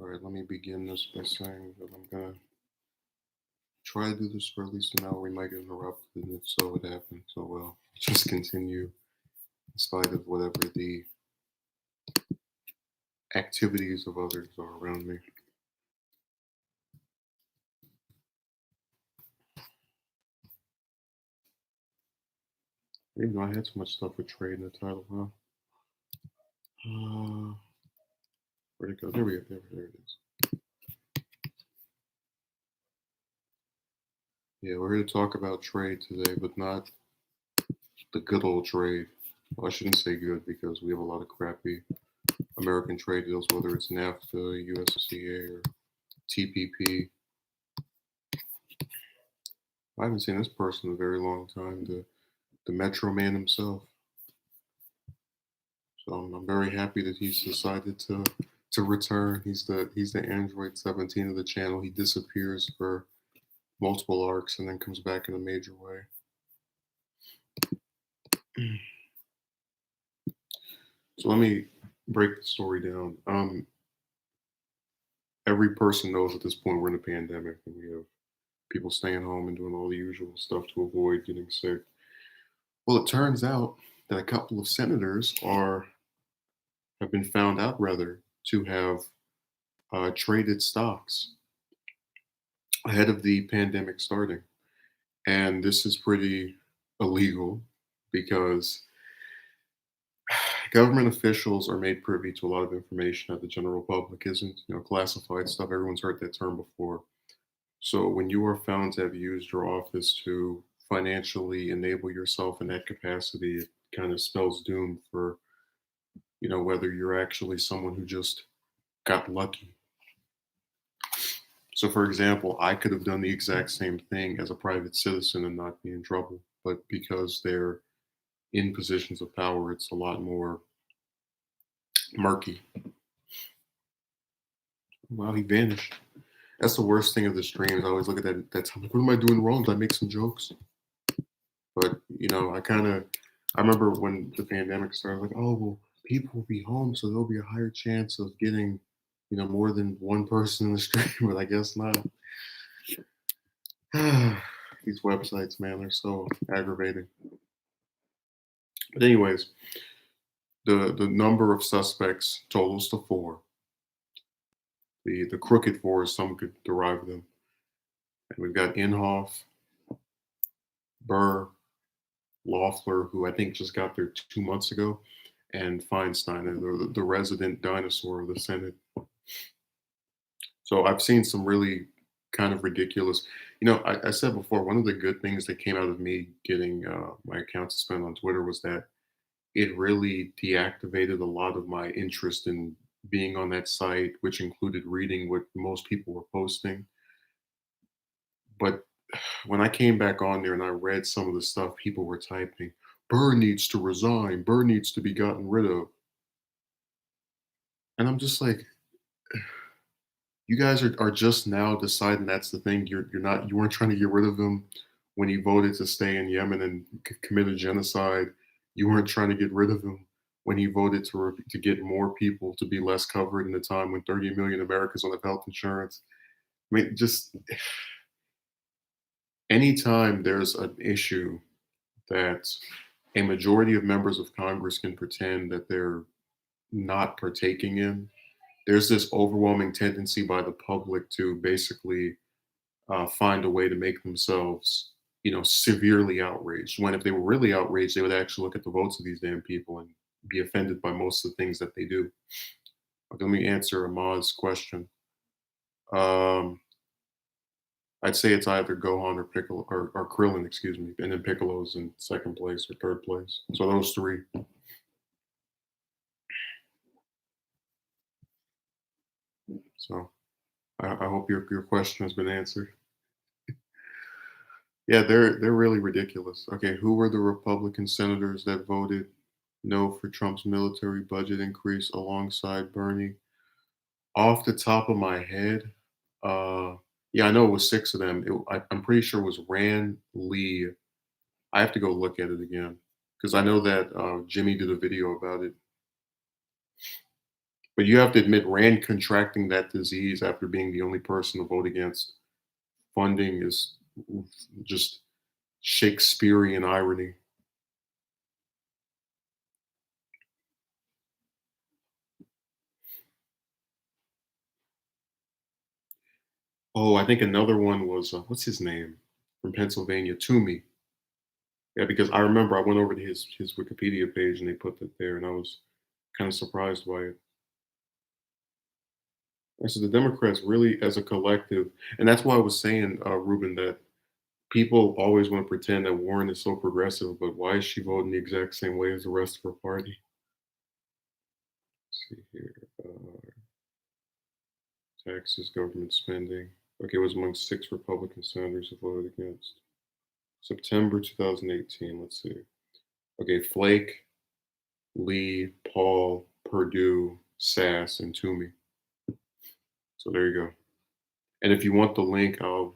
All right, let me begin this by saying that I'm gonna try to do this for at least an hour. We might get interrupted, and if so, it happens. So, well, just continue in spite of whatever the activities of others are around me. I didn't know I had so much stuff with trade in the title, huh? Where'd it go? There we go. There it is. Yeah, we're here to talk about trade today, but not the good old trade. Well, I shouldn't say good because we have a lot of crappy American trade deals, whether it's NAFTA, USCA, or TPP. I haven't seen this person in a very long time, the Metro Man himself. So I'm very happy that he's decided to return. He's the Android 17 of the channel. He disappears for multiple arcs and then comes back in a major way. So let me break the story down. Every person knows at this point we're in a pandemic and we have people staying home and doing all the usual stuff to avoid getting sick. Well, it turns out that a couple of senators have been found out rather to have traded stocks ahead of the pandemic starting. And this is pretty illegal because government officials are made privy to a lot of information that the general public isn't, classified stuff. Everyone's heard that term before. So when you are found to have used your office to financially enable yourself in that capacity, it kind of spells doom for, whether you're actually someone who just got lucky. So, for example, I could have done the exact same thing as a private citizen and not be in trouble. But because they're in positions of power, it's a lot more murky. Wow, he vanished. That's the worst thing of the streams. I always look at that time, like, what am I doing wrong? Did I make some jokes? But, I remember when the pandemic started, like, oh, well, people will be home, so there'll be a higher chance of getting, more than one person in the stream, but I guess not. These websites, man, they're so aggravating. But anyways, the number of suspects totals to four. The crooked four, as some could derive them. And we've got Inhofe, Burr, Loeffler, who I think just got there 2 months ago, and Feinstein, the resident dinosaur of the Senate. So I've seen some really kind of ridiculous. I said before, one of the good things that came out of me getting my account suspended on Twitter was that it really deactivated a lot of my interest in being on that site, which included reading what most people were posting. But when I came back on there and I read some of the stuff people were typing, Burr needs to resign, Burr needs to be gotten rid of. And I'm just like, you guys are just now deciding that's the thing. You weren't trying to get rid of him when he voted to stay in Yemen and commit a genocide. You weren't trying to get rid of him when he voted to get more people to be less covered in a time when 30 million Americans don't have health insurance. I mean, just anytime there's an issue that a majority of members of Congress can pretend that they're not partaking in, there's this overwhelming tendency by the public to basically find a way to make themselves, severely outraged. When if they were really outraged, they would actually look at the votes of these damn people and be offended by most of the things that they do. But let me answer Ahmad's question. Um, I'd say it's either Gohan or Piccolo or Krillin, excuse me, and then Piccolo's in second place or third place. So those three. So I hope your question has been answered. Yeah, they're really ridiculous. Okay, who were the Republican senators that voted no for Trump's military budget increase alongside Bernie? Off the top of my head, uh, yeah, I know it was six of them. I'm pretty sure it was Rand, Lee. I have to go look at it again because I know that Jimmy did a video about it. But you have to admit, Rand contracting that disease after being the only person to vote against funding is just Shakespearean irony. Oh, I think another one was what's his name from Pennsylvania, Toomey. Yeah, because I remember I went over to his Wikipedia page and they put that there, and I was kind of surprised by it. I said the Democrats really, as a collective, and that's why I was saying, Ruben, that people always want to pretend that Warren is so progressive, but why is she voting the exact same way as the rest of her party? Let's see here, taxes, government spending. Okay, it was among 6 Republican senators who voted against. September 2018. Let's see. Okay, Flake, Lee, Paul, Perdue, Sass, and Toomey. So there you go. And if you want the link, I'll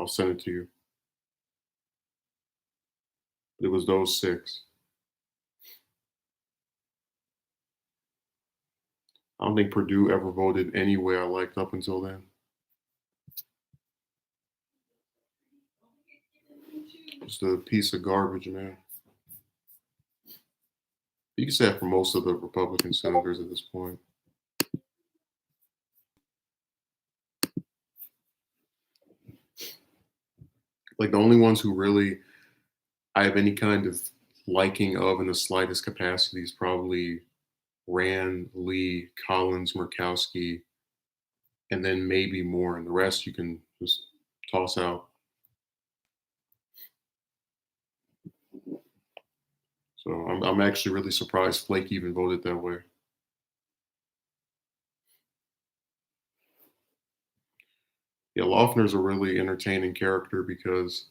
send it to you. It was those 6. I don't think Purdue ever voted any way I liked up until then. Just a piece of garbage, man. You can say that for most of the Republican senators at this point. Like the only ones who really I have any kind of liking of in the slightest capacity is probably Rand, Lee, Collins, Murkowski, and then maybe more. And the rest you can just toss out. So I'm actually really surprised Flake even voted that way. Yeah, Loeffner's a really entertaining character because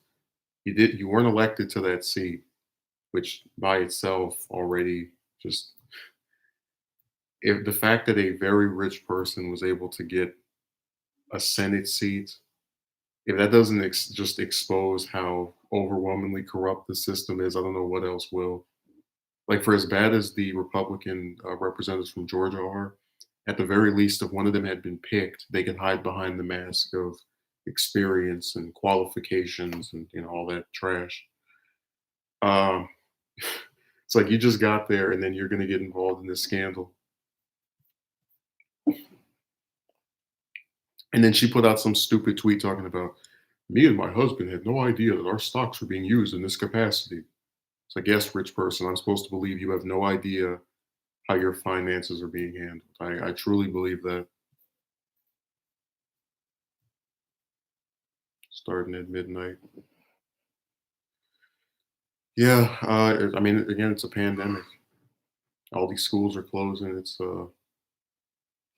you weren't elected to that seat, which by itself already just if the fact that a very rich person was able to get a Senate seat, if that doesn't just expose how overwhelmingly corrupt the system is, I don't know what else will. Like for as bad as the Republican representatives from Georgia are, at the very least, if one of them had been picked, they could hide behind the mask of experience and qualifications and all that trash. Um, it's like you just got there and then you're going to get involved in this scandal. And then she put out some stupid tweet talking about me and my husband had no idea that our stocks were being used in this capacity. It's like, yes, rich person, I'm supposed to believe you have no idea how your finances are being handled. I truly believe that. Starting at midnight. Yeah, I mean, again, it's a pandemic. All these schools are closing. It's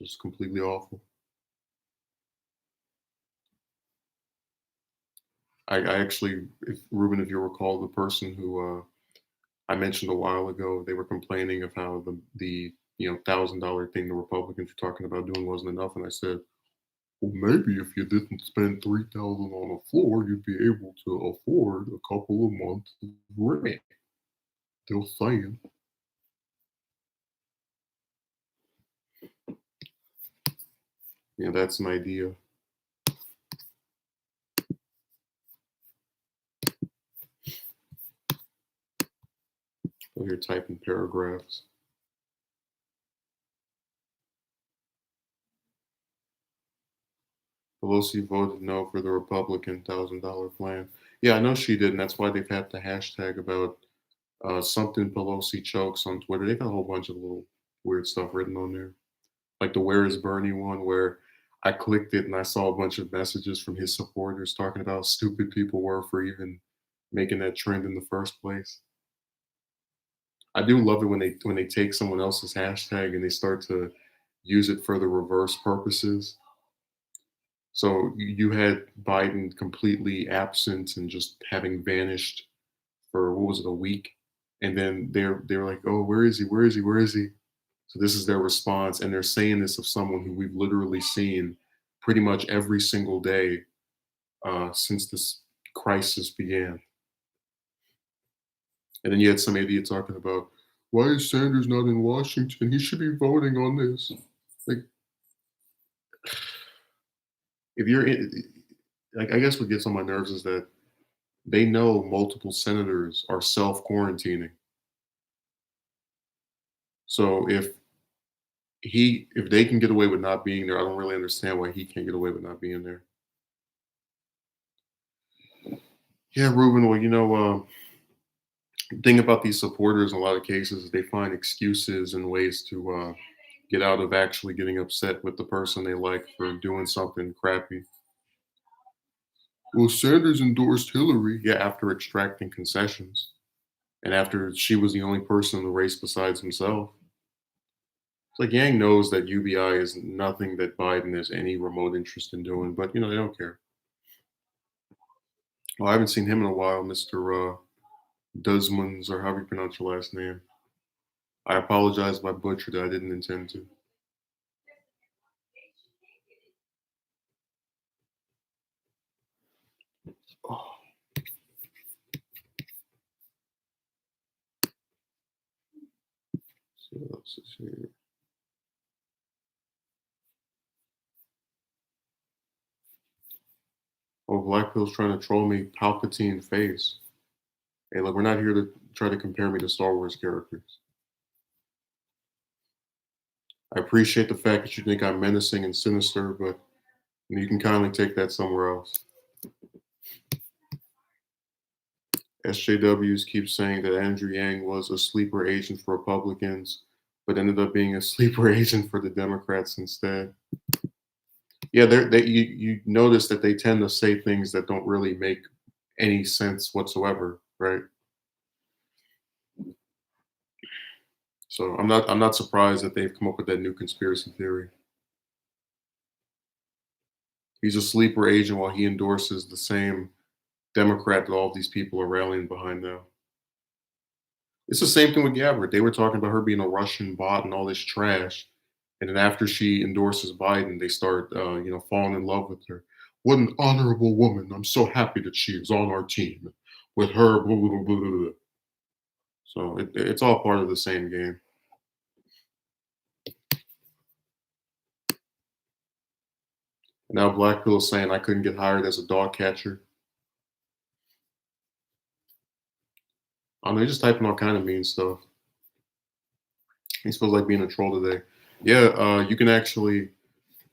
just completely awful. I actually, if Ruben, if you recall, the person who I mentioned a while ago, they were complaining of how the $1,000 thing the Republicans were talking about doing wasn't enough, and I said, well, maybe if you didn't spend 3,000 on a floor, you'd be able to afford a couple of months of rent. Still saying. Yeah, that's an idea. Oh, you're typing paragraphs. Pelosi voted no for the Republican $1,000 plan. Yeah, I know she did, and that's why they've had the hashtag about something Pelosi chokes on Twitter. They got a whole bunch of little weird stuff written on there, like the "Where is Bernie" one, where I clicked it and I saw a bunch of messages from his supporters talking about how stupid people were for even making that trend in the first place. I do love it when they take someone else's hashtag and they start to use it for the reverse purposes. So you had Biden completely absent and just having vanished for what was it, a week? And then they're like, "Oh, where is he? Where is he? Where is he?" So this is their response, and they're saying this of someone who we've literally seen pretty much every single day since this crisis began. And then you had some idiot talking about why is Sanders not in Washington? He should be voting on this. Like, if you're in, like, I guess what gets on my nerves is that they know multiple senators are self quarantining. So if they can get away with not being there, I don't really understand why he can't get away with not being there. Yeah, Ruben. Well, the thing about these supporters in a lot of cases is they find excuses and ways to get out of actually getting upset with the person they like for doing something crappy. Well, Sanders endorsed Hillary, yeah, after extracting concessions and after she was the only person in the race besides himself. It's like Yang knows that UBI is nothing that Biden has any remote interest in doing, but they don't care. Well, I haven't seen him in a while, Mr. Desmonds, or however you pronounce your last name. I apologize if I butchered it. I didn't intend to. Oh, let's see what else is here. Oh, Black Pill's trying to troll me. Palpatine face. Hey, look, we're not here to try to compare me to Star Wars characters. I appreciate the fact that you think I'm menacing and sinister, but you can kindly take that somewhere else. SJWs keep saying that Andrew Yang was a sleeper agent for Republicans, but ended up being a sleeper agent for the Democrats instead. Yeah, you notice that they tend to say things that don't really make any sense whatsoever, right? So I'm not surprised that they've come up with that new conspiracy theory. He's a sleeper agent while he endorses the same Democrat that all of these people are rallying behind now. It's the same thing with Gabbard. They were talking about her being a Russian bot and all this trash, and then after she endorses Biden, they start, falling in love with her. What an honorable woman! I'm so happy that she is on our team. With her, blah, blah, blah, blah, blah. So it's all part of the same game. Now Blackpill is saying I couldn't get hired as a dog catcher. I don't know, they're just typing all kind of mean stuff. He's supposed like being a troll today. Yeah, you can actually,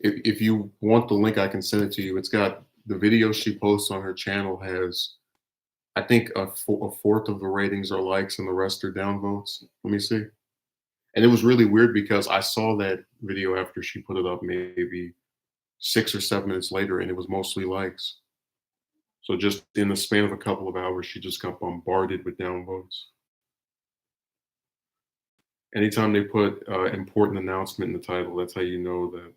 if you want the link, I can send it to you. It's got the video she posts on her channel has, I think, a fourth of the ratings are likes and the rest are downvotes. Let me see. And it was really weird because I saw that video after she put it up maybe 6 or 7 minutes later, and it was mostly likes. So just in the span of a couple of hours, she just got bombarded with downvotes. Anytime they put important announcement in the title, that's how you know that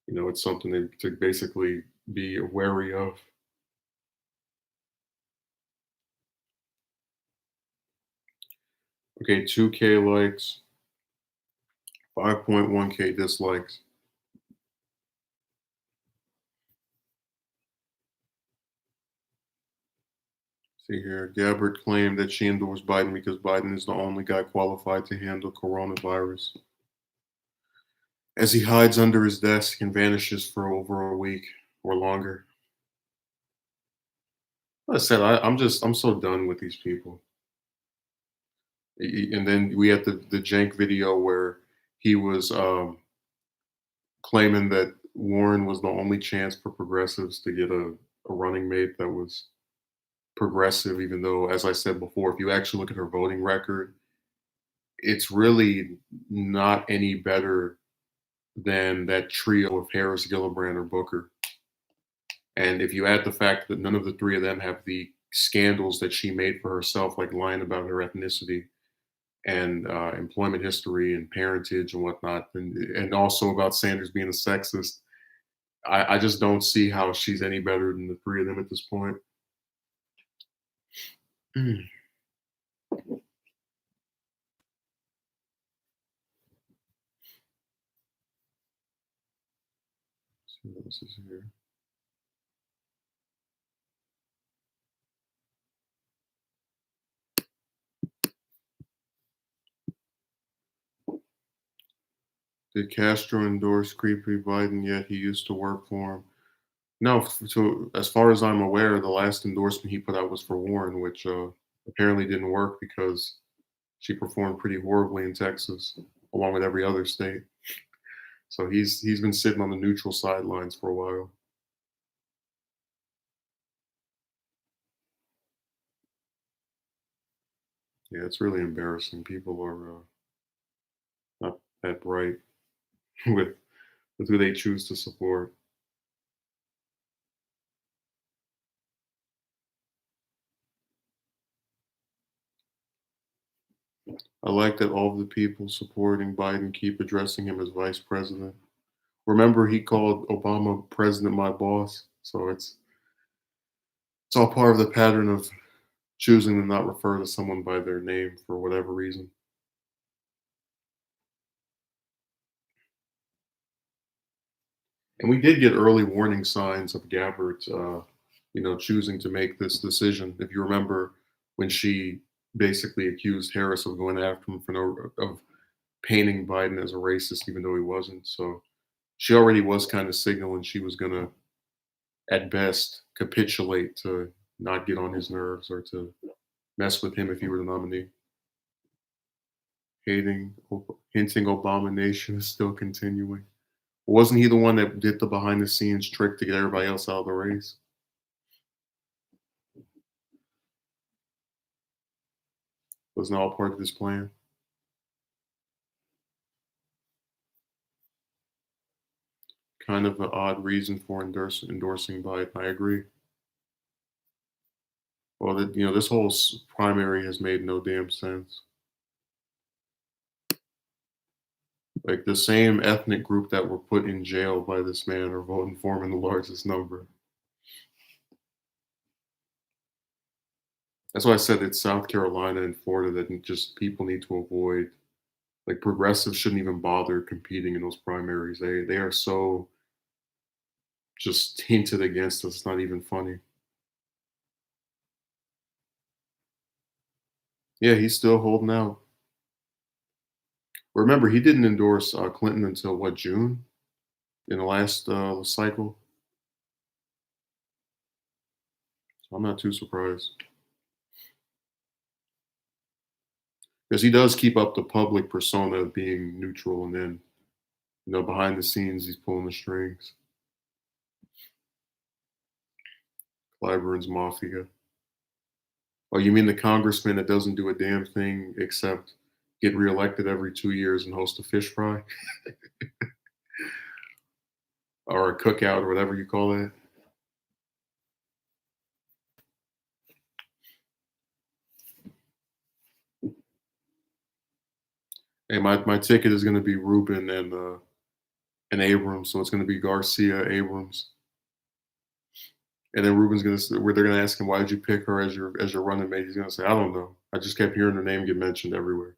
it's something to basically be wary of. Okay, 2K likes, 5.1K dislikes. See here, Gabbard claimed that she endorsed Biden because Biden is the only guy qualified to handle coronavirus. As he hides under his desk and vanishes for over a week or longer. Like I said, I'm so done with these people. And then we had the jank video where he was claiming that Warren was the only chance for progressives to get a running mate that was progressive, even though, as I said before, if you actually look at her voting record, it's really not any better than that trio of Harris, Gillibrand, or Booker. And if you add the fact that none of the three of them have the scandals that she made for herself, like lying about her ethnicity and employment history and parentage and whatnot, and also about Sanders being a sexist, I just don't see how she's any better than the three of them at this point. Mm. Let's see what else is here. Did Castro endorse creepy Biden yet he used to work for him? No, so as far as I'm aware, the last endorsement he put out was for Warren, which apparently didn't work because she performed pretty horribly in Texas, along with every other state. So he's been sitting on the neutral sidelines for a while. Yeah, it's really embarrassing. People are not that bright with who they choose to support. I like that all of the people supporting Biden keep addressing him as vice president. Remember, he called Obama president my boss. So it's all part of the pattern of choosing to not refer to someone by their name for whatever reason. And we did get early warning signs of Gabbard, choosing to make this decision. If you remember when she basically accused Harris of going after him for of painting Biden as a racist, even though he wasn't. So she already was kind of signaling she was going to, at best, capitulate to not get on his nerves or to mess with him if he were the nominee. Hinting Obama Nation is still continuing. Wasn't he the one that did the behind the scenes trick to get everybody else out of the race? Wasn't all part of his plan? Kind of an odd reason for endorsing Biden. I agree. Well, this whole primary has made no damn sense. Like the same ethnic group that were put in jail by this man are voting for him in the largest number. That's why I said it's South Carolina and Florida that just people need to avoid. Like progressives shouldn't even bother competing in those primaries. They are so just hinted against us. It's not even funny. Yeah, he's still holding out. Remember, he didn't endorse Clinton until what, June in the last cycle. So I'm not too surprised because he does keep up the public persona of being neutral, and then behind the scenes he's pulling the strings. Clyburn's mafia. Oh, you mean the congressman that doesn't do a damn thing except get reelected every 2 years and host a fish fry or a cookout or whatever you call that? Hey, my ticket is going to be Rubin and Abrams, so it's going to be Garcia Abrams, and then Rubin's going to where they're going to ask him why did you pick her as your running mate. He's going to say I don't know. I just kept hearing her name get mentioned everywhere.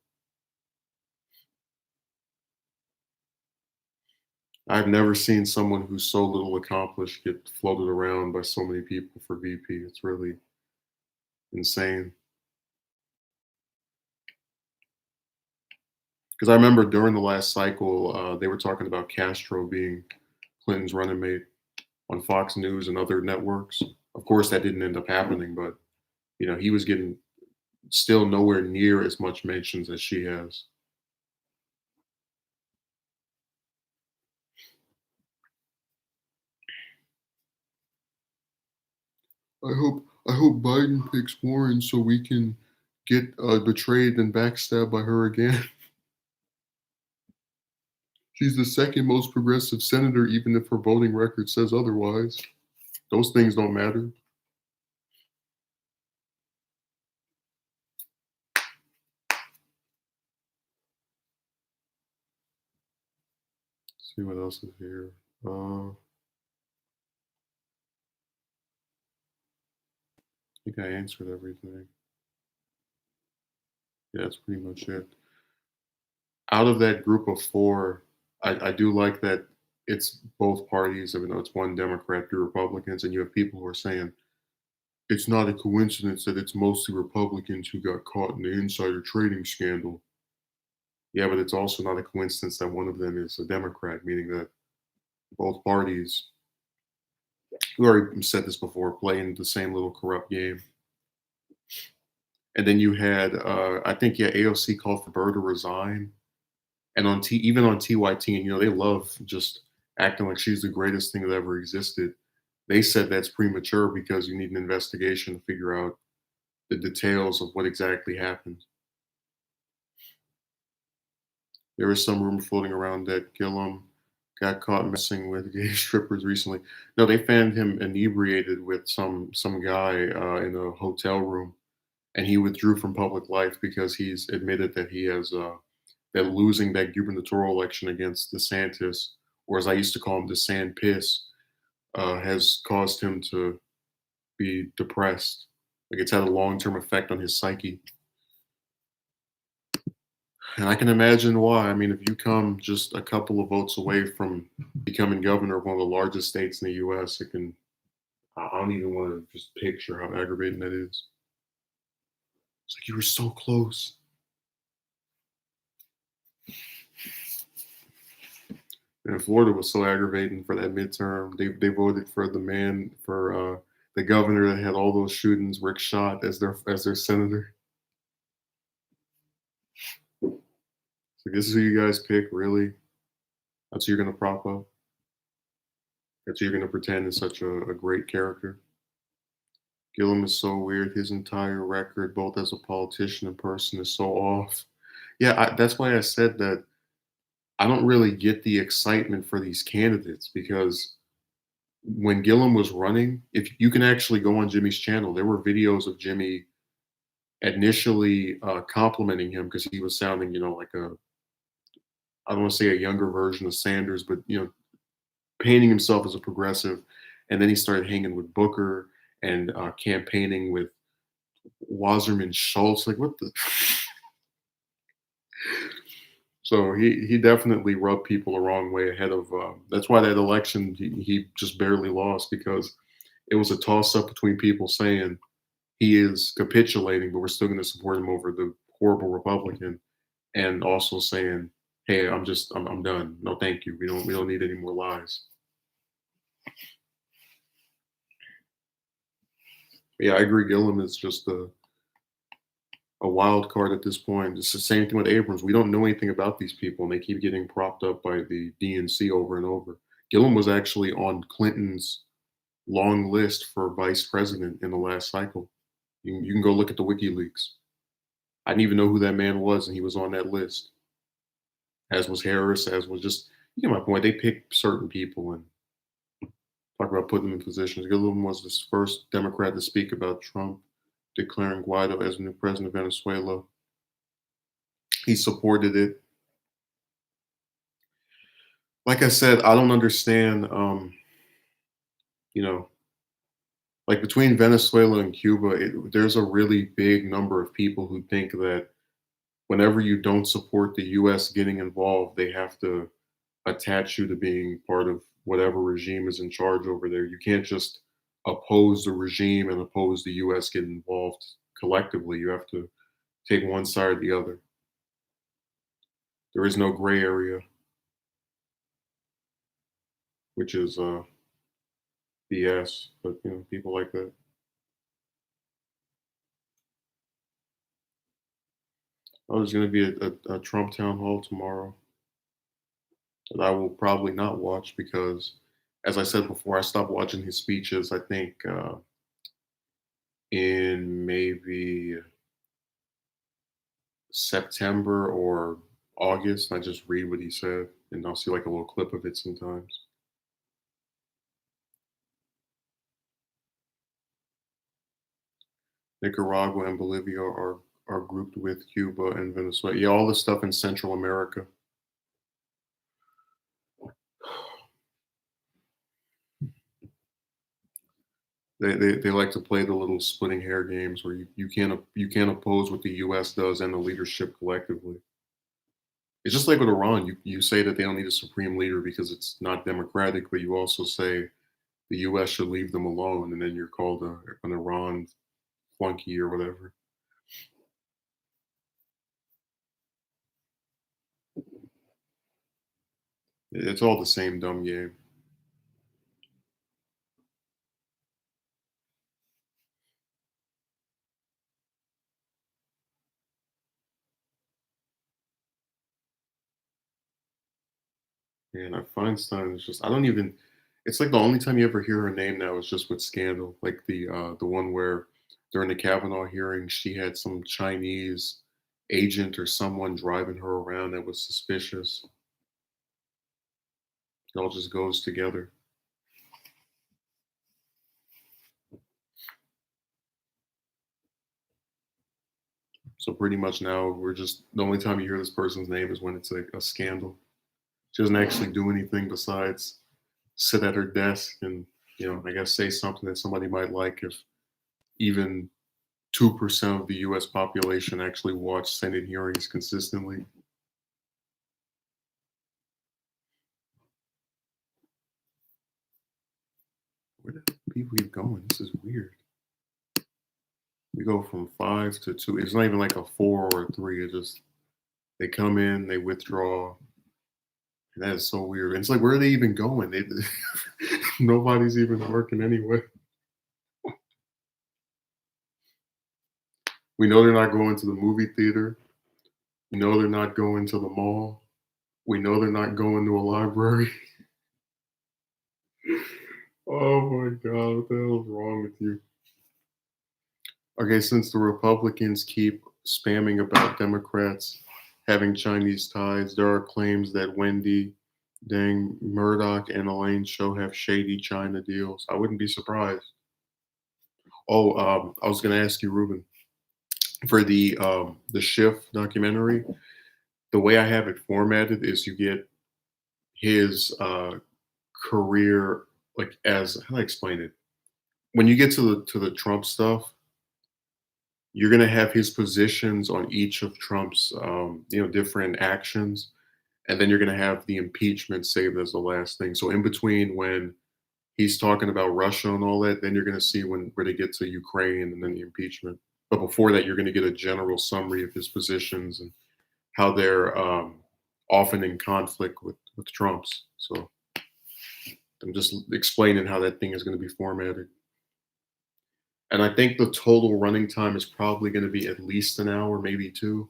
I've never seen someone who's so little accomplished get floated around by so many people for VP. It's really insane. Because I remember during the last cycle, they were talking about Castro being Clinton's running mate on Fox News and other networks. Of course, that didn't end up happening, but he was getting still nowhere near as much mentions as she has. I hope Biden picks Warren so we can get betrayed and backstabbed by her again. She's the second most progressive senator, even if her voting record says otherwise. Those things don't matter. Let's see what else is here. I think I answered everything. Yeah, that's pretty much it. Out of that group of four, I do like that it's both parties, even though it's one Democrat, two Republicans, and you have people who are saying it's not a coincidence that it's mostly Republicans who got caught in the insider trading scandal. Yeah, but it's also not a coincidence that one of them is a Democrat, meaning that both parties, we already said this before, playing the same little corrupt game. And then you had, I think, yeah, AOC called for Burr to resign, and on even on TYT, and they love just acting like she's the greatest thing that ever existed. They said that's premature because you need an investigation to figure out the details of what exactly happened. There is some rumor floating around that Gillum got caught messing with gay strippers recently. No, they found him inebriated with some guy in a hotel room, and he withdrew from public life because he's admitted that he has that losing that gubernatorial election against DeSantis, or as I used to call him, DeSantis, has caused him to be depressed. Like it's had a long term effect on his psyche. And I can imagine why. I mean, if you come just a couple of votes away from becoming governor of one of the largest states in the US, it can, I don't even want to just picture how aggravating that is. It's like you were so close. And Florida was so aggravating for that midterm. They voted for the man for the governor that had all those shootings, Rick Scott, as their senator. So this is who you guys pick, really? That's who you're gonna prop up. That's who you're gonna pretend is such a great character. Gillum is so weird. His entire record, both as a politician and person, is so off. Yeah, that's why I said that I don't really get the excitement for these candidates because when Gillum was running, if you can actually go on Jimmy's channel, there were videos of Jimmy initially complimenting him because he was sounding, like I don't want to say a younger version of Sanders, but painting himself as a progressive. And then he started hanging with Booker and campaigning with Wasserman Schultz. Like, what the? So he definitely rubbed people the wrong way ahead of. That's why that election he just barely lost because it was a toss up between people saying he is capitulating, but we're still going to support him over the horrible Republican, and also saying, "Hey, I'm done. No, thank you. We don't need any more lies." Yeah, I agree. Gillum is just a wild card at this point. It's the same thing with Abrams. We don't know anything about these people, and they keep getting propped up by the DNC over and over. Gillum was actually on Clinton's long list for vice president in the last cycle. You can go look at the WikiLeaks. I didn't even know who that man was, and he was on that list. As was Harris. As was just you get my point. They pick certain people and talk about putting them in positions. Gillum was the first Democrat to speak about Trump declaring Guaido as the new president of Venezuela. He supported it. Like I said, I don't understand. You know, like between Venezuela and Cuba, there's a really big number of people who think that whenever you don't support the U.S. getting involved, they have to attach you to being part of whatever regime is in charge over there. You can't just oppose the regime and oppose the U.S. getting involved collectively. You have to take one side or the other. There is no gray area, which is BS. But people like that. Oh, there's going to be a Trump town hall tomorrow that I will probably not watch because, as I said before, I stopped watching his speeches. I think in maybe September or August. I just read what he said, and I'll see like a little clip of it sometimes. Nicaragua and Bolivia are grouped with Cuba and Venezuela. Yeah, all the stuff in Central America. They like to play the little splitting hair games where you can't oppose what the U.S. does and the leadership collectively. It's just like with Iran. You say that they don't need a supreme leader because it's not democratic, but you also say the U.S. should leave them alone, and then you're called an Iran flunky or whatever. It's all the same dumb game. And Feinstein is just I don't even it's like the only time you ever hear her name now is just with Scandal. Like the one where during the Kavanaugh hearing she had some Chinese agent or someone driving her around that was suspicious. It all just goes together. So pretty much now we're just the only time you hear this person's name is when it's like a scandal. She doesn't actually do anything besides sit at her desk and, I guess say something that somebody might like if even 2% of the US population actually watch Senate hearings consistently. Where do people keep going? This is weird. We go from 5 to 2. It's not even like a 4 or a 3. It just they come in, they withdraw. And that is so weird. And it's like, where are they even going? Nobody's even working anyway. We know they're not going to the movie theater. We know they're not going to the mall. We know they're not going to a library. Oh my God, what the hell is wrong with you? Okay, since the Republicans keep spamming about Democrats having Chinese ties, there are claims that Wendy, Dang, Murdoch, and Elaine Show have shady China deals. I wouldn't be surprised. Oh, I was going to ask you, Ruben, for the Schiff documentary. The way I have it formatted is you get his career, like as how do I explain it? When you get to the Trump stuff, you're going to have his positions on each of Trump's different actions, and then you're going to have the impeachment saved as the last thing. So in between when he's talking about Russia and all that, then you're going to see where they get to Ukraine and then the impeachment. But before that, you're going to get a general summary of his positions and how they're often in conflict with Trump's. So I'm just explaining how that thing is going to be formatted. And I think the total running time is probably going to be at least an hour, maybe two,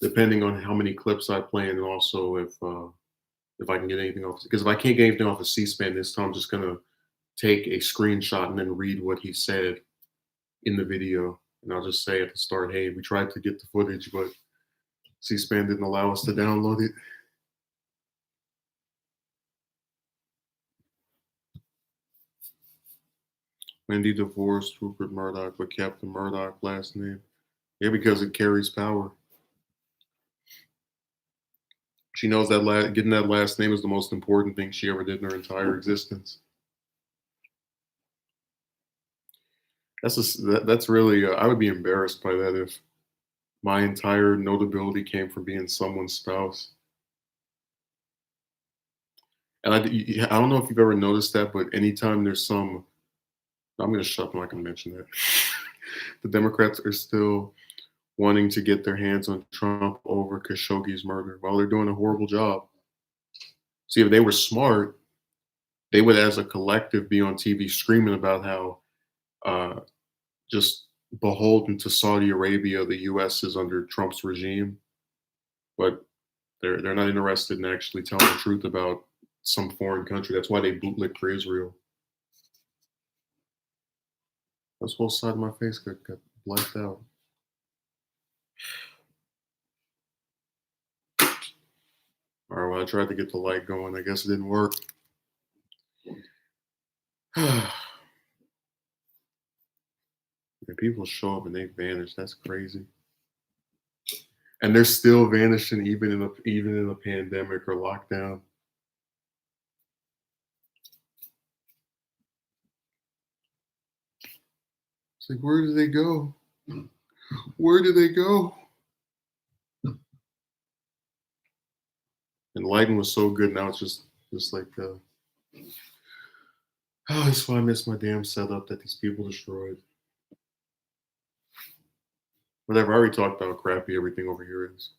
depending on how many clips I play and also if I can get anything off. Because if I can't get anything off of C-SPAN this time, I'm just going to take a screenshot and then read what he said in the video. And I'll just say at the start, hey, we tried to get the footage, but C-SPAN didn't allow us to download it. Wendy divorced Rupert Murdoch, but kept the Murdoch last name. Yeah, because it carries power. She knows that getting that last name is the most important thing she ever did in her entire existence. That's really I would be embarrassed by that if my entire notability came from being someone's spouse. And I don't know if you've ever noticed that, but anytime there's some, I'm going to shut up. I'm not going to mention that. The Democrats are still wanting to get their hands on Trump over Khashoggi's murder while they're doing a horrible job. See, if they were smart, they would, as a collective, be on TV screaming about how uh, just beholden to Saudi Arabia the U.S. is under Trump's regime, but they're not interested in actually telling the truth about some foreign country. That's why they bootlick for Israel. That's both side of my face got blacked out. All right, well, I tried to get the light going. I guess it didn't work. And people show up and they vanish. That's crazy. And they're still vanishing even in a pandemic or lockdown. It's like, where do they go? Where do they go? And lighting was so good. Now it's just like, oh, that's why I miss my damn setup that these people destroyed. Whatever. I already talked about how crappy everything over here is.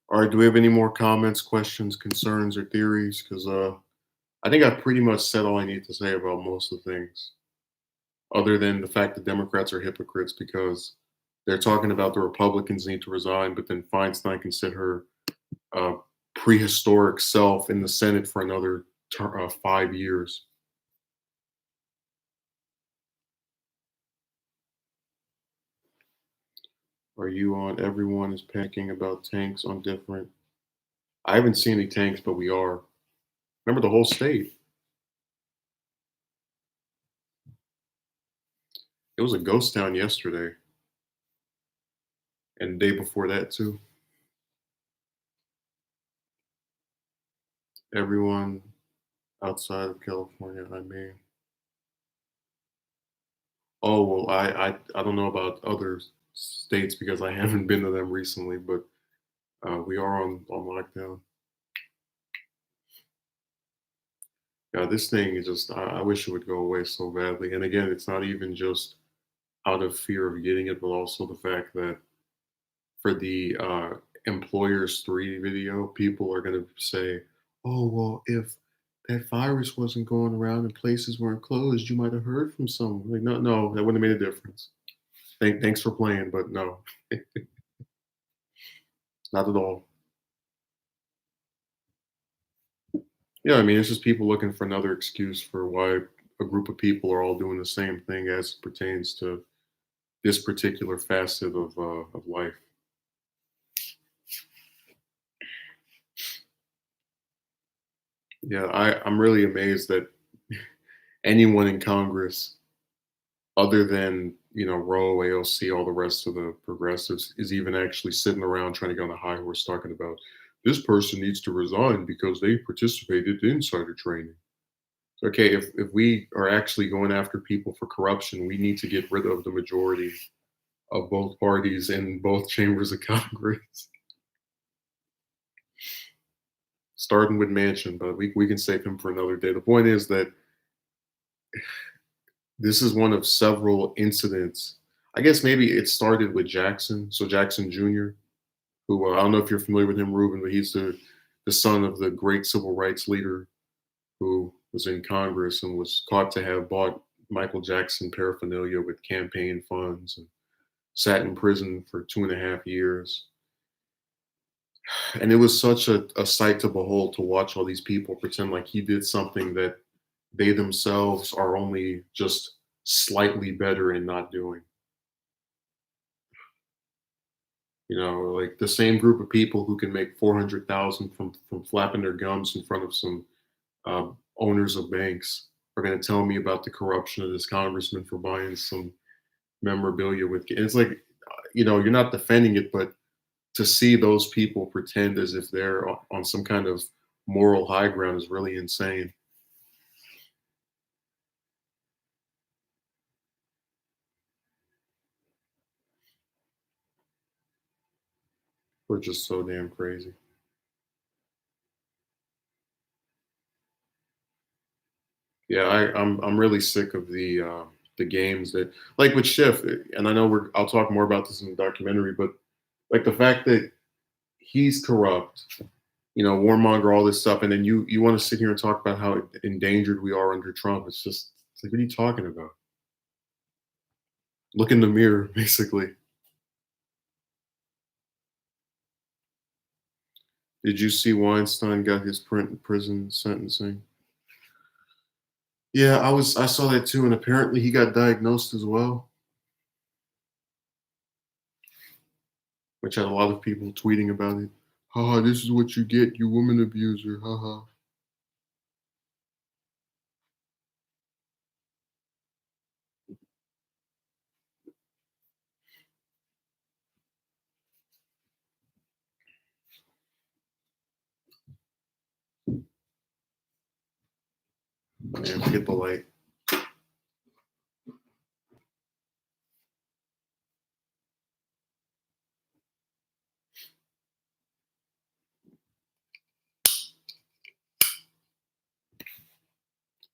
All right, do we have any more comments, questions, concerns, or theories? Because I think I've pretty much said all I need to say about most of the things, other than the fact that Democrats are hypocrites because they're talking about the Republicans need to resign, but then Feinstein can sit her uh, prehistoric self in the Senate for another 5 years. Are you on? Everyone is panicking about tanks on different. I haven't seen any tanks, but we are. Remember the whole state. It was a ghost town yesterday, and the day before that too. Everyone outside of California, I mean. Oh well, I don't know about other states because I haven't been to them recently, but we are on lockdown. Yeah, this thing is just. I wish it would go away so badly. And again, it's not even just out of fear of getting it, but also the fact that for the employers 3 video, people are going to say, "Oh well, if that virus wasn't going around and places weren't closed, you might have heard from someone." Like, no, no, that wouldn't have made a difference. Thanks for playing, but no, not at all. Yeah, I mean, it's just people looking for another excuse for why a group of people are all doing the same thing as it pertains to this particular facet of life. Yeah, I'm really amazed that anyone in Congress, other than Roe, AOC, all the rest of the progressives, is even actually sitting around trying to get on a high horse talking about this person needs to resign because they participated in insider training. Okay, if we are actually going after people for corruption, we need to get rid of the majority of both parties in both chambers of Congress, starting with Manchin, but we can save him for another day. The point is that this is one of several incidents. I guess maybe it started with Jackson. So Jackson Jr., who I don't know if you're familiar with him, Ruben, but he's the son of the great civil rights leader who was in Congress and was caught to have bought Michael Jackson paraphernalia with campaign funds and sat in prison for 2.5 years. And it was such a sight to behold to watch all these people pretend like he did something that they themselves are only just slightly better in not doing. Like the same group of people who can make 400,000 from flapping their gums in front of some owners of banks are going to tell me about the corruption of this congressman for buying some memorabilia with. And it's like, you're not defending it, but to see those people pretend as if they're on some kind of moral high ground is really insane. We're just so damn crazy. Yeah, I'm really sick of the games that like with Schiff, and I know I'll talk more about this in the documentary, but like the fact that he's corrupt, warmonger, all this stuff, and then you want to sit here and talk about how endangered we are under Trump. It's like, what are you talking about? Look in the mirror, basically. Did you see Weinstein got his prison sentencing? Yeah, I saw that too, and apparently he got diagnosed as well, which had a lot of people tweeting about it. Haha, this is what you get, you woman abuser. Haha. Man, forget the light.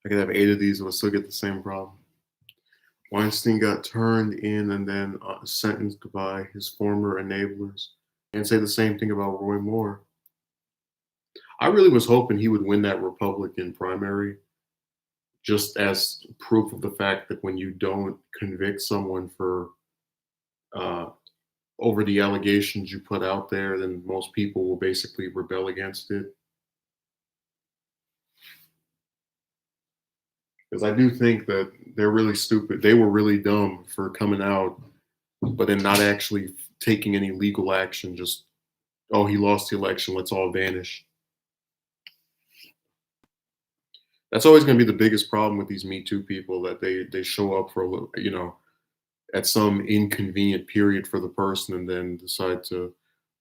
I could have 8 of these and we'll still get the same problem. Weinstein got turned in and then sentenced by his former enablers. And say the same thing about Roy Moore. I really was hoping he would win that Republican primary just as proof of the fact that when you don't convict someone for uh, over the allegations you put out there, then most people will basically rebel against it. Because I do think that they're really stupid. They were really dumb for coming out, but then not actually taking any legal action. Just, oh, he lost the election. Let's all vanish. That's always going to be the biggest problem with these Me Too people, that they show up for a little, at some inconvenient period for the person and then decide to.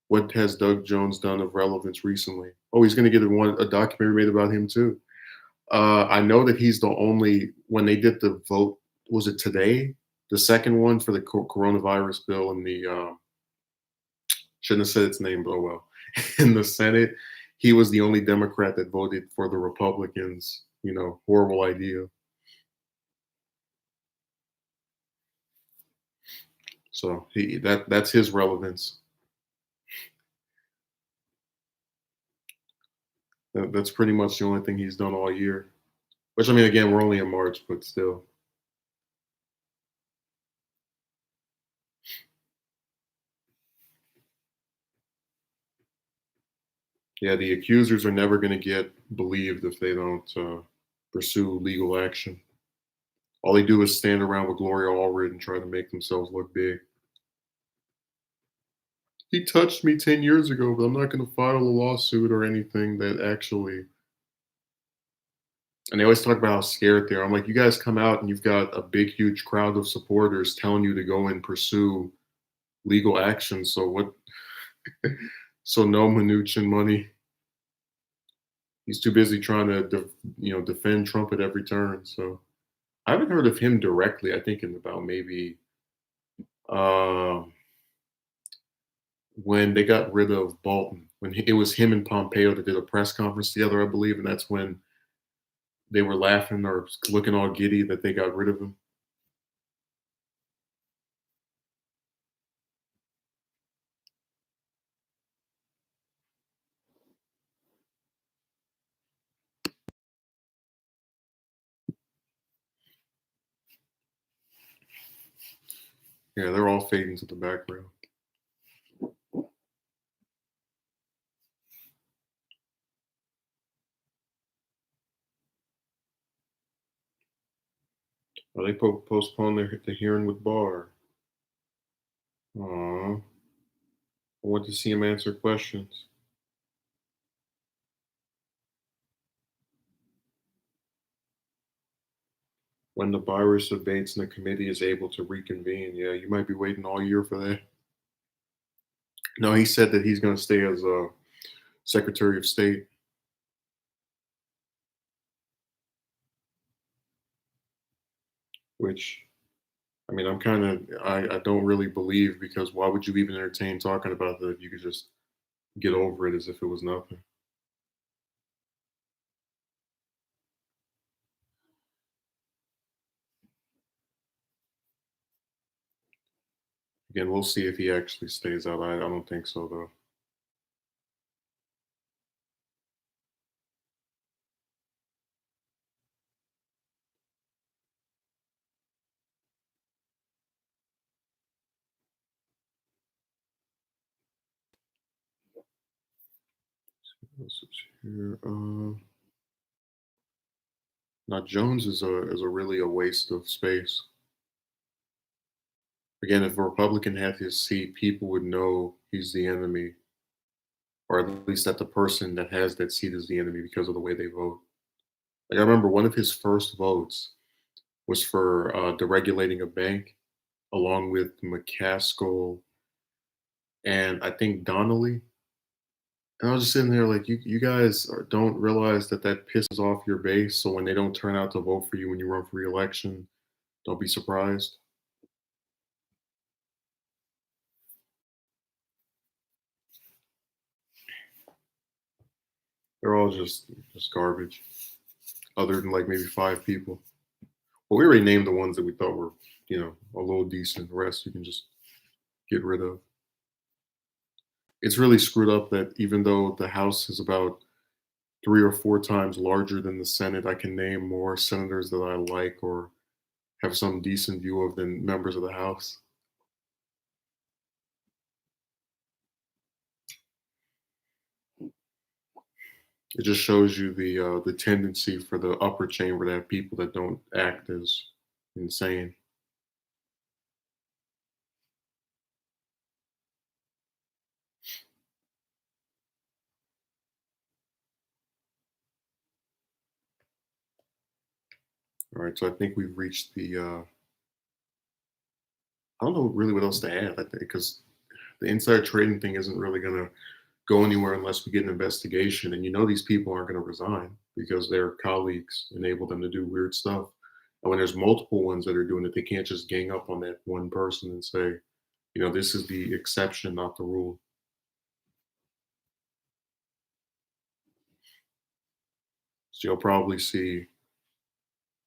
What has Doug Jones done of relevance recently? Oh, he's going to get a documentary made about him too. I know that he's the only, when they did the vote, was it today? The second one for the coronavirus bill in the, shouldn't have said its name, but oh well. In the Senate, he was the only Democrat that voted for the Republicans. Horrible idea. So that's his relevance. That's pretty much the only thing he's done all year. Which, I mean, again, we're only in March, but still. Yeah, the accusers are never going to get believed if they don't pursue legal action. All they do is stand around with Gloria Allred and try to make themselves look big. He touched me 10 years ago, but I'm not going to file a lawsuit or anything that actually. And they always talk about how scared they are. I'm like, you guys come out and you've got a big, huge crowd of supporters telling you to go and pursue legal action. So what? So no Mnuchin money. He's too busy trying to, defend Trump at every turn. So I haven't heard of him directly. I think in about maybe uh, when they got rid of Bolton, when it was him and Pompeo that did a press conference together, I believe, and that's when they were laughing or looking all giddy that they got rid of him. Yeah, they're all fading to the background. Well, they postponed the hearing with Barr. Aw, I want to see him answer questions. When the virus abates and the committee is able to reconvene, yeah, you might be waiting all year for that. No, he said that he's going to stay as a Secretary of State, which, I mean, I don't really believe, because why would you even entertain talking about that if you could just get over it as if it was nothing? Again, we'll see if he actually stays out. I don't think so, though. What's here? Now Jones is a really a waste of space. Again, if a Republican had his seat, people would know he's the enemy, or at least that the person that has that seat is the enemy because of the way they vote. Like I remember one of his first votes was for deregulating a bank, along with McCaskill and I think Donnelly. And I was just sitting there like, you guys don't realize that that pisses off your base. So when they don't turn out to vote for you when you run for reelection, don't be surprised. They're all just garbage, other than like maybe five people. Well, we already named the ones that we thought were, a little decent. The rest you can just get rid of. It's really screwed up that even though the House is about 3 or 4 times larger than the Senate, I can name more senators that I like or have some decent view of than members of the House. It just shows you the tendency for the upper chamber to have people that don't act as insane. All right, so I think we've reached I don't know really what else to add. I think because the insider trading thing isn't really gonna go anywhere unless we get an investigation. And you know these people aren't gonna resign because their colleagues enable them to do weird stuff. And when there's multiple ones that are doing it, they can't just gang up on that one person and say, this is the exception, not the rule. So you'll probably see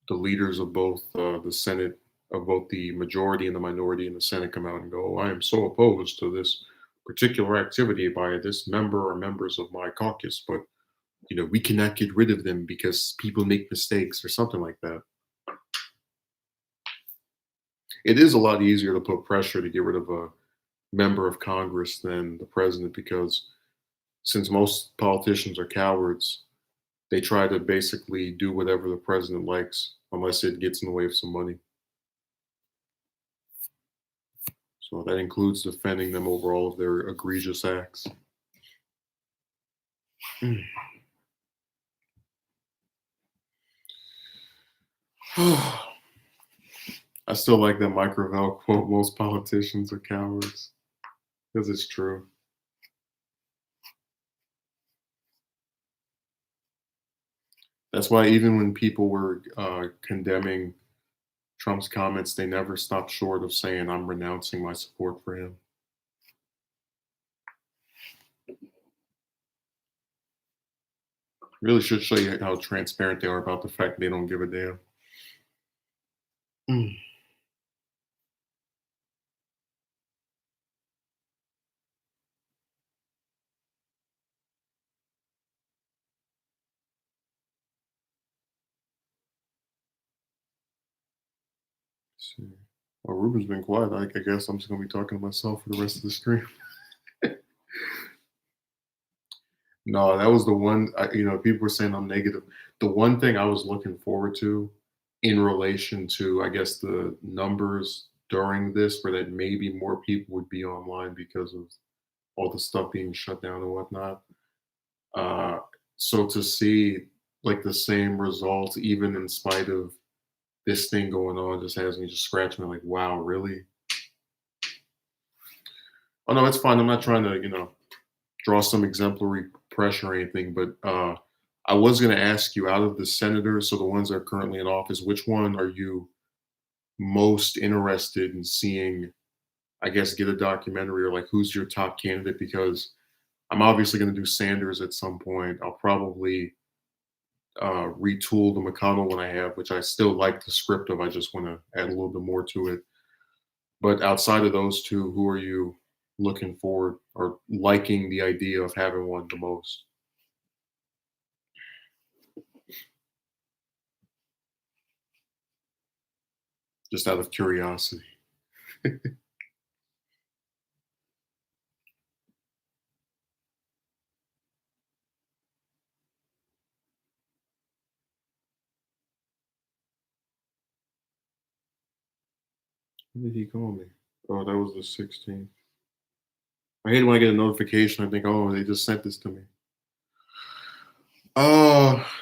the leaders of both the Senate, of both the majority and the minority in the Senate come out and go, I am so opposed to this particular activity by this member or members of my caucus, but we cannot get rid of them because people make mistakes or something like that. It is a lot easier to put pressure to get rid of a member of Congress than the president because since most politicians are cowards, they try to basically do whatever the president likes unless it gets in the way of some money. So that includes defending them over all of their egregious acts. Mm. I still like that Machiavelli quote, most politicians are cowards, because it's true. That's why even when people were condemning Trump's comments, they never stopped short of saying, I'm renouncing my support for him. Really should show you how transparent they are about the fact they don't give a damn. Mm. See. Well, Ruben's been quiet. I guess I'm just gonna be talking to myself for the rest of the stream. No, that was the one. People were saying I'm negative. The one thing I was looking forward to, in relation to, I guess, the numbers during this, where that maybe more people would be online because of all the stuff being shut down and whatnot. Uh, so to see like the same results, even in spite of this thing going on, just has me just scratching my like, wow, really? Oh no, it's fine. I'm not trying to, draw some exemplary pressure or anything, but I was going to ask you, out of the senators, so the ones that are currently in office, which one are you most interested in seeing, I guess, get a documentary, or like who's your top candidate? Because I'm obviously going to do Sanders at some point. I'll probably retool the McConnell one I have, which I still like the script of. I just want to add a little bit more to it. But outside of those two, who are you looking forward or liking the idea of having one the most? Just out of curiosity. When did he call me? Oh, that was the 16th. I hate when I get a notification. I think, oh, they just sent this to me.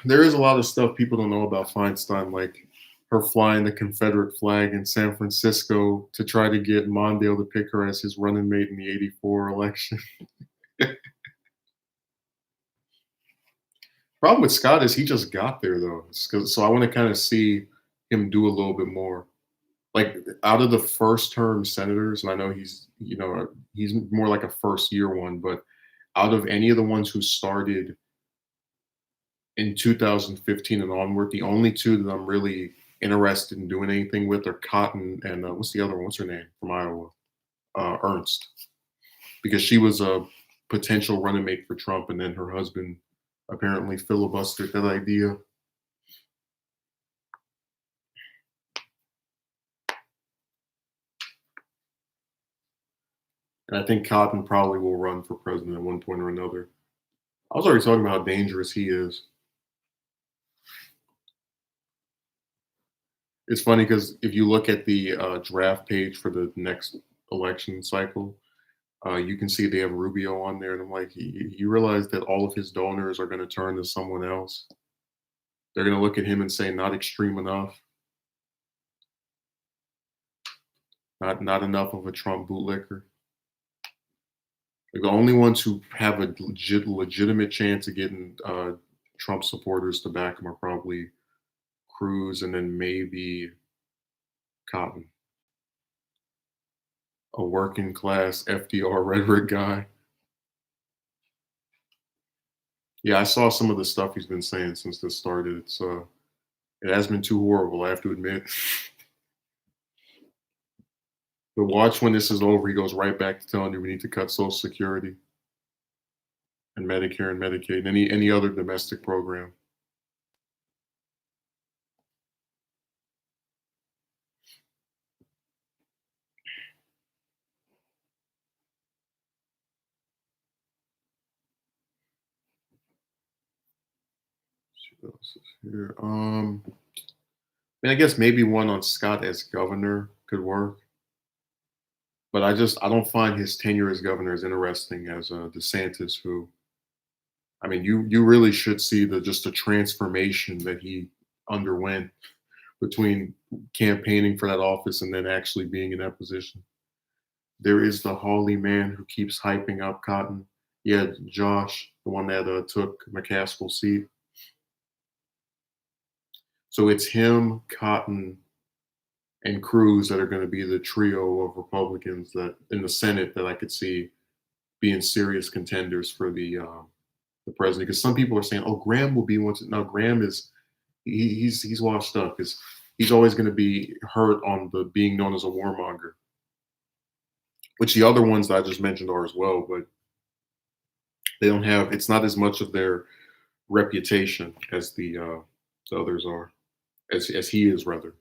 There is a lot of stuff people don't know about Feinstein, like her flying the Confederate flag in San Francisco to try to get Mondale to pick her as his running mate in the '84 election. Problem with Scott is he just got there though, so I want to kind of see him do a little bit more. Like out of the first term senators, and I know he's more like a first year one, but out of any of the ones who started in 2015 and onward, the only two that I'm really interested in doing anything with are Cotton and what's the other one? What's her name from Iowa? Ernst, because she was a potential running mate for Trump, and then her husband apparently filibustered that idea. And I think Cotton probably will run for president at one point or another. I was already talking about how dangerous he is. It's funny because if you look at the draft page for the next election cycle, you can see they have Rubio on there, and I'm like, you realize that all of his donors are going to turn to someone else. They're going to look at him and say, not extreme enough, not enough of a Trump bootlicker. Like, the only ones who have a legitimate chance of getting Trump supporters to back him are probably Cruz and then maybe Cotton, a working class FDR rhetoric guy. Yeah, I saw some of the stuff he's been saying since this started. It has been too horrible, I have to admit. But watch when this is over, he goes right back to telling you we need to cut Social Security and Medicare and Medicaid and any other domestic program. What else is here? I guess maybe one on Scott as governor could work. But I don't find his tenure as governor as interesting as DeSantis, who you really should see the transformation that he underwent between campaigning for that office and then actually being in that position. There is the Hawley man who keeps hyping up Cotton. Yeah, Josh, the one that took McCaskill's seat. So it's him, Cotton, and Cruz that are going to be the trio of Republicans that in the Senate that I could see being serious contenders for the president. Because some people are saying, "Oh, Graham will be one." No, Graham is he's washed up because he's always going to be hurt on the being known as a warmonger, which the other ones that I just mentioned are as well. But they don't have. It's not as much of their reputation as the others are, as he is rather.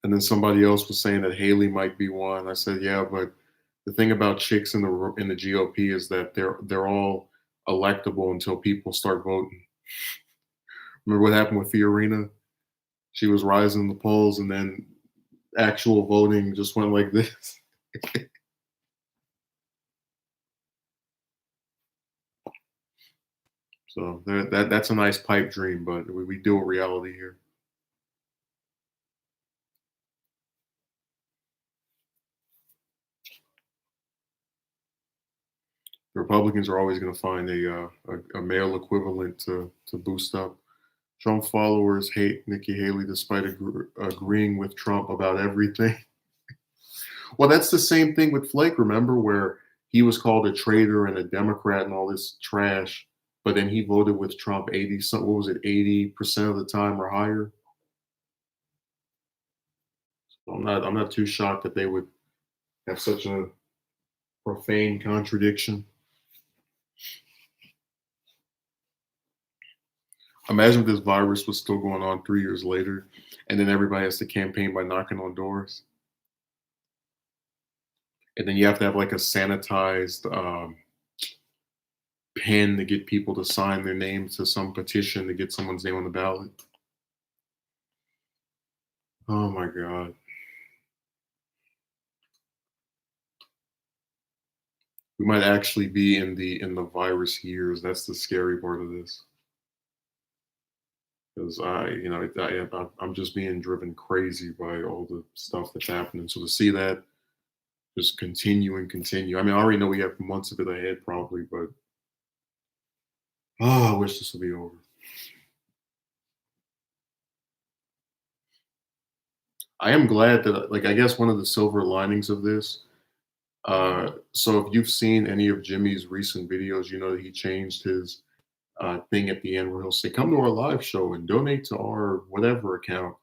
And then somebody else was saying that Haley might be one. I said, yeah, but the thing about chicks in the GOP is that they're all electable until people start voting. Remember what happened with Fiorina? She was rising in the polls, and then actual voting just went like this. So that's a nice pipe dream, but we deal with reality here. The Republicans are always going to find a male equivalent to boost up. Trump followers hate Nikki Haley despite agreeing with Trump about everything. Well, that's the same thing with Flake, remember, where he was called a traitor and a Democrat and all this trash, but then he voted with Trump 80 some what was it, 80% of the time or higher. So I'm not too shocked that they would have such a profane contradiction. Imagine if this virus was still going on 3 years later, and then everybody has to campaign by knocking on doors. And then you have to have like a sanitized pen to get people to sign their names to some petition to get someone's name on the ballot. Oh my God. We might actually be in the virus years. That's the scary part of this. Because I'm just being driven crazy by all the stuff that's happening. So to see that just continue and continue. I already know we have months of it ahead probably, but I wish this would be over. I am glad that, like, I guess one of the silver linings of this. So if you've seen any of Jimmy's recent videos, you know that he changed his thing at the end where he'll say, "Come to our live show and donate to our whatever account."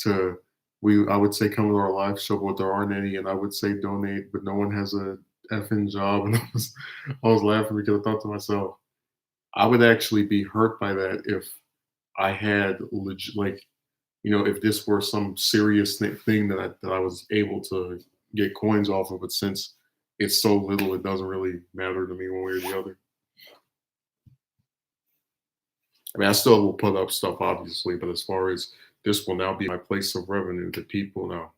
to I would say come to our live show, but there aren't any, and I would say donate, but no one has a effing job, and I was laughing because I thought to myself, I would actually be hurt by that if I had like, if this were some serious thing that I was able to get coins off of, but since it's so little, it doesn't really matter to me one way or the other. I mean, I still will put up stuff, obviously, but as far as this will now be my place of revenue, that people know.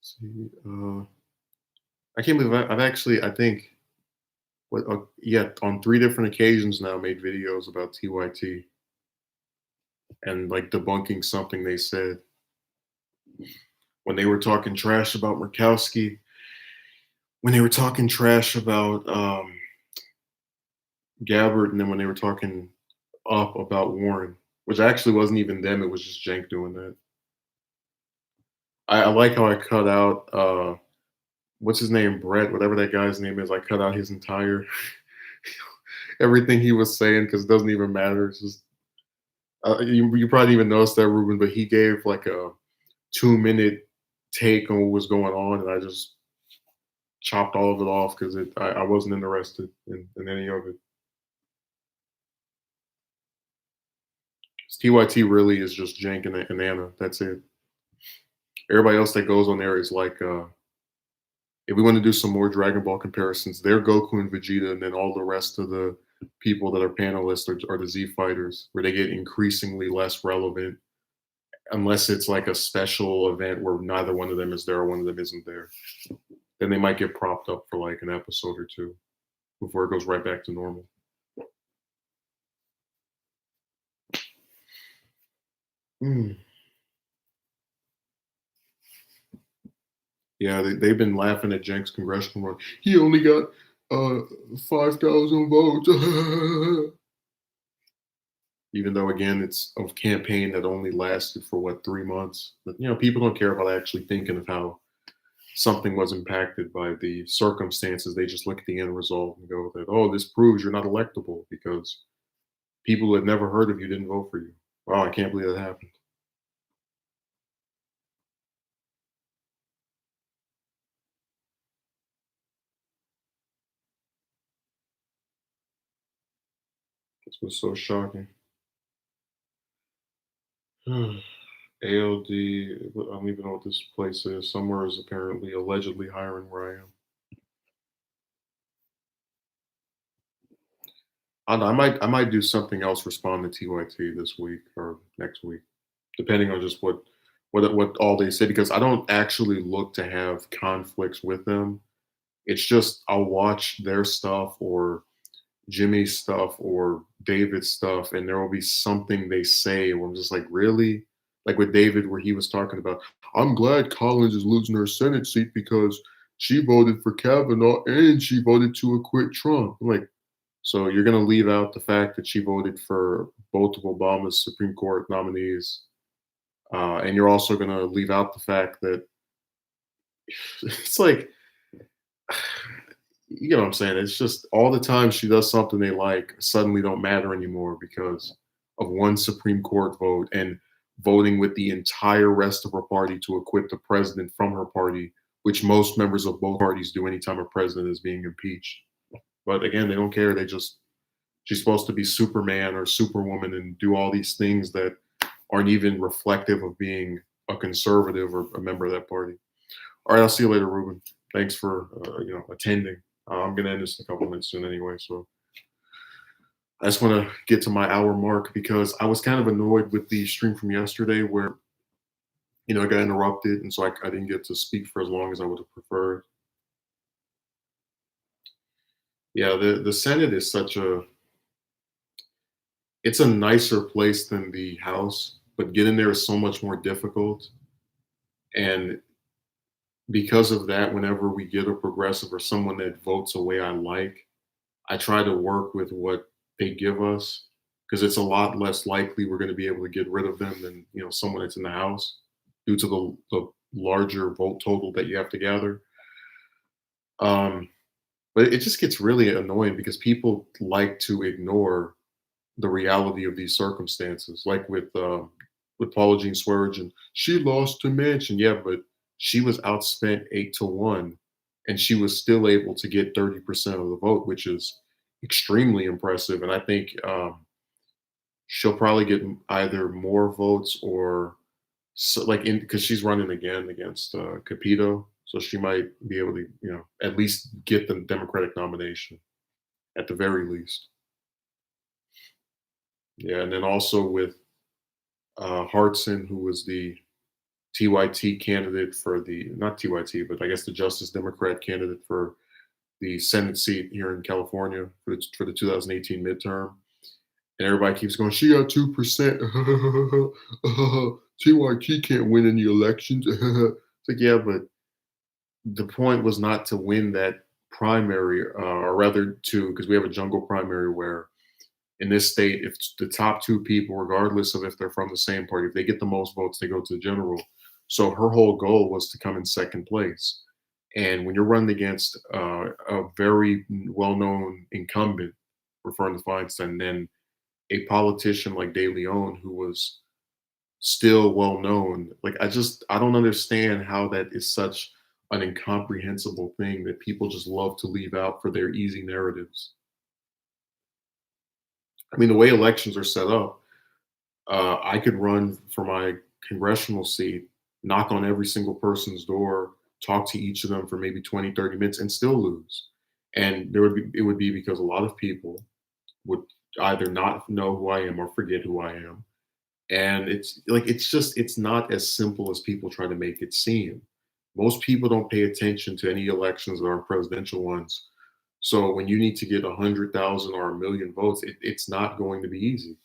See, I can't believe I've actually, I think, yeah, on 3 different occasions now made videos about TYT and like debunking something they said when they were talking trash about Murkowski, when they were talking trash about Gabbard, and then when they were talking up about Warren, which actually wasn't even them, it was just Cenk doing that. I like how I cut out what's his name, Brett, whatever that guy's name is. I cut out his entire everything he was saying because it doesn't even matter. It's just you probably didn't even noticed that, Ruben, but he gave like a 2 minute take on what was going on, and I just chopped all of it off because I wasn't interested in any of it. TYT really is just Cenk and Anna. That's it. Everybody else that goes on there is like, if we want to do some more Dragon Ball comparisons, they're Goku and Vegeta, and then all the rest of the people that are panelists are the Z fighters, where they get increasingly less relevant unless it's like a special event where neither one of them is there or one of them isn't there. Then they might get propped up for like an episode or two before it goes right back to normal. Mm. Yeah, they've been laughing at Cenk's congressional run. He only got 5,000 votes. Even though, again, it's a campaign that only lasted for what, 3 months. But people don't care about actually thinking of how something was impacted by the circumstances. They just look at the end result and go that, oh, this proves you're not electable because people who had never heard of you didn't vote for you. Wow, I can't believe that happened. This was so shocking. ALD, I don't even know what this place is. Somewhere is apparently allegedly hiring where I am. I don't know, I might do something else, respond to TYT this week or next week, depending on just what all they say, because I don't actually look to have conflicts with them. It's just I'll watch their stuff or Jimmy's stuff or David's stuff, and there will be something they say where I'm just like, really? Like with David, where he was talking about, I'm glad Collins is losing her Senate seat because she voted for Kavanaugh and she voted to acquit Trump. I'm like, so you're going to leave out the fact that she voted for both of Obama's Supreme Court nominees, and you're also going to leave out the fact that it's like, you know what I'm saying? It's just all the time she does something they like suddenly don't matter anymore because of one Supreme Court vote and voting with the entire rest of her party to acquit the president from her party, which most members of both parties do anytime a president is being impeached. But again, they don't care. She's supposed to be Superman or Superwoman and do all these things that aren't even reflective of being a conservative or a member of that party. All right, I'll see you later, Ruben. Thanks for attending. I'm gonna end this in a couple minutes soon anyway, so I just want to get to my hour mark because I was kind of annoyed with the stream from yesterday where I got interrupted, and so I didn't get to speak for as long as I would have preferred. Yeah, the Senate is it's a nicer place than the House, but getting there is so much more difficult. And because of that, whenever we get a progressive or someone that votes a way I like, I try to work with what they give us because it's a lot less likely we're going to be able to get rid of them than someone that's in the House due to the larger vote total that you have to gather. Um, but it just gets really annoying because people like to ignore the reality of these circumstances, like with Paula Jean Swearengin. She lost to Manchin, yeah, but she was outspent 8-1, and she was still able to get 30% of the vote, which is extremely impressive. And I think she'll probably get either more votes or so, like in because she's running again against Capito, so she might be able to, at least get the Democratic nomination at the very least. Yeah, and then also with Hartson, who was the TYT candidate for the not TYT, but I guess the Justice Democrat candidate for the Senate seat here in California for the 2018 midterm. And everybody keeps going, she got 2%. TYT can't win any elections. It's like, yeah, but the point was not to win that primary, or rather to, because we have a jungle primary where in this state, if the top two people, regardless of if they're from the same party, if they get the most votes, they go to the general. So her whole goal was to come in second place. And when you're running against a very well-known incumbent, referring to Feinstein, then a politician like De Leon, who was still well known, like I don't understand how that is such an incomprehensible thing that people just love to leave out for their easy narratives. I mean, the way elections are set up, I could run for my congressional seat, knock on every single person's door, talk to each of them for maybe 20, 30 minutes and still lose. And it would be because a lot of people would either not know who I am or forget who I am. And it's not as simple as people try to make it seem. Most people don't pay attention to any elections or presidential ones. So when you need to get 100,000 or a million votes, it's not going to be easy.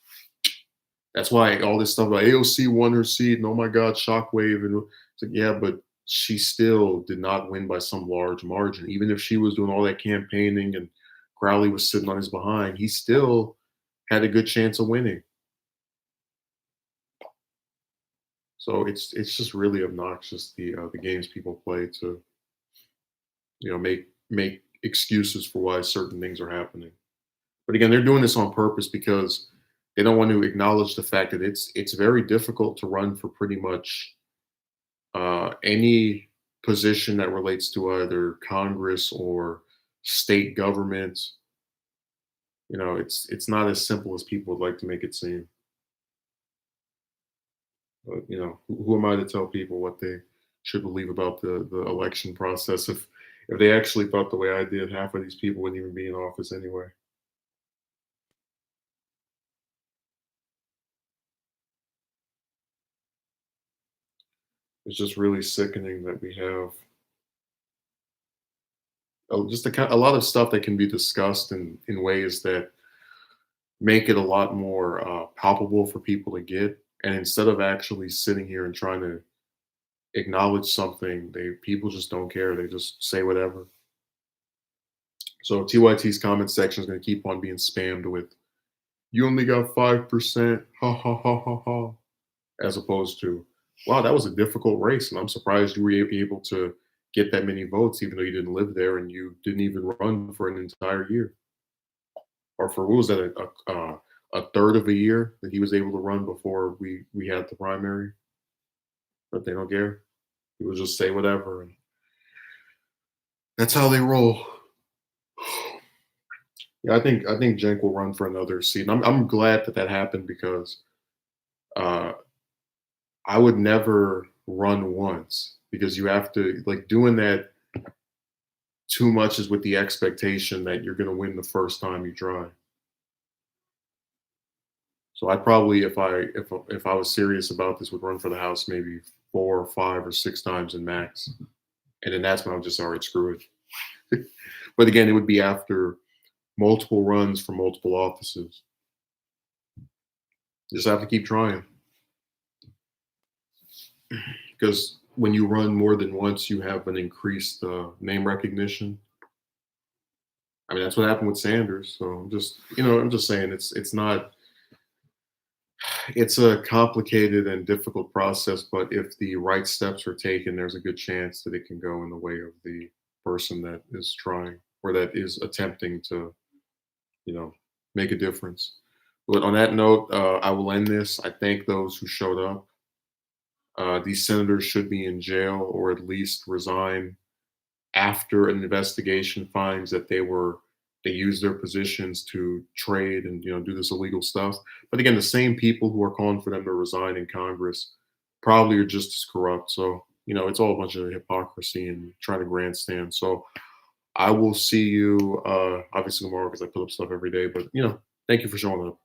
That's why all this stuff about AOC won her seat and oh my God, shockwave. And it's like, yeah, but she still did not win by some large margin. Even if she was doing all that campaigning and Crowley was sitting on his behind, he still had a good chance of winning. So it's just really obnoxious the games people play to make excuses for why certain things are happening. But again, they're doing this on purpose because they don't want to acknowledge the fact that it's very difficult to run for pretty much any position that relates to either Congress or state government. It's not as simple as people would like to make it seem. But who am I to tell people what they should believe about the election process? If they actually thought the way I did, half of these people wouldn't even be in office anyway. It's just really sickening that we have just a lot of stuff that can be discussed in ways that make it a lot more palpable for people to get. And instead of actually sitting here and trying to acknowledge something, people just don't care. They just say whatever. So TYT's comment section is going to keep on being spammed with "You only got 5%, ha ha ha ha ha," as opposed to "Wow, that was a difficult race, and I'm surprised you were able to get that many votes, even though you didn't live there and you didn't even run for an entire year, or for what was that a third of a year that he was able to run before we had the primary." But they don't care. People just say whatever, and that's how they roll. Yeah, I think Cenk will run for another seat. And I'm glad that happened because uh, I would never run once because you have to like doing that too much is with the expectation that you're going to win the first time you try. So I probably, if I was serious about this, would run for the house maybe 4 or 5 or 6 times in max, and then that's when I would just already screw it. But again, it would be after multiple runs for multiple offices. You just have to keep trying because when you run more than once, you have an increased name recognition. I mean, that's what happened with Sanders. So I'm just saying it's not it's a complicated and difficult process, but if the right steps are taken, there's a good chance that it can go in the way of the person that is trying or that is attempting to, you know, make a difference. But on that note, I will end this. I thank those who showed up. These senators should be in jail or at least resign after an investigation finds that they used their positions to trade and do this illegal stuff. But again, the same people who are calling for them to resign in Congress probably are just as corrupt. So it's all a bunch of hypocrisy and trying to grandstand. So I will see you obviously tomorrow because I put up stuff every day. But thank you for showing up.